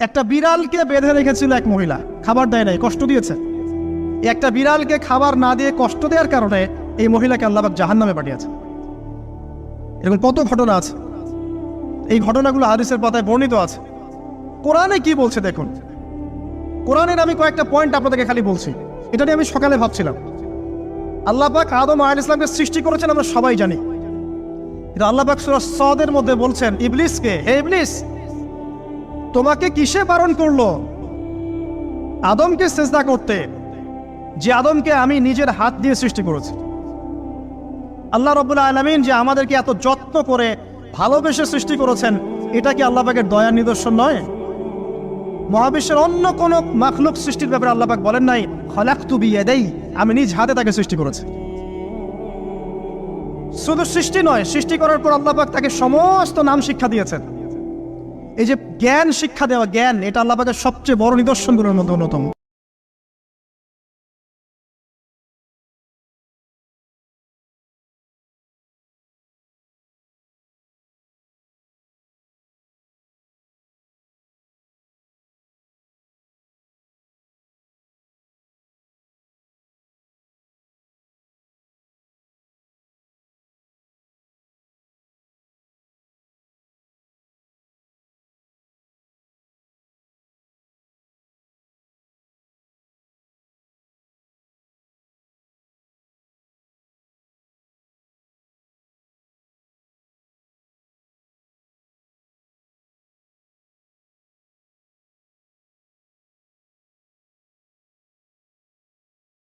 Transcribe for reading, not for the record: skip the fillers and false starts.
একটা বিড়ালকে বেঁধে রেখেছিল এক মহিলা, খাবার দেয় নাই, কষ্ট দিয়েছে। একটা বিড়ালকে খাবার না দিয়ে কষ্ট দেওয়ার কারণে এই মহিলাকে আল্লাহ পাক জাহান্নামে পাঠিয়েছে। এরকম কত ঘটনা আছে, এই ঘটনাগুলো হাদিসের পাতায় বর্ণিত আছে। কোরআনে কি বলছে দেখুন। কোরআনের আমি কয়েকটা পয়েন্ট আপনাদেরকে খালি বলছি, এটা নিয়ে আমি সকালে ভাবছিলাম। আল্লাহ পাক আদম আলাইহিস সালামকে সৃষ্টি করেছেন আমরা সবাই জানি, কিন্তু আল্লাহ পাক সূরা সদের মধ্যে বলছেন ইবলিসকে, হে ইবলিস, তোমাকে কিসে বারণ করলো আদমকে সিজদা করতে, যে আদমকে আমি নিজের হাত দিয়ে সৃষ্টি করেছি। আল্লাহ রাব্বুল আলামিন যে আমাদেরকে এত যত্ন করে ভালোবেসে সৃষ্টি করেছেন, এটা কি আল্লাহ পাকের দয়ার নিদর্শন নয়? মহাবিশ্বের অন্য কোন মাখলুক সৃষ্টির ব্যাপারে আল্লাহ পাক বলেন নাই খলাকতু বিয়াদাই, আমি নিজ হাতে তাকে সৃষ্টি করেছি। শুধু সৃষ্টি নয়, সৃষ্টি করার পর আল্লাহ পাক তাকে সমস্ত নাম শিক্ষা দিয়েছেন। এই যে জ্ঞান শিক্ষা দেওয়া, জ্ঞান, এটা আল্লাহ পাকের সবচেয়ে বড় নিদর্শনগুলোর মধ্যে অন্যতম।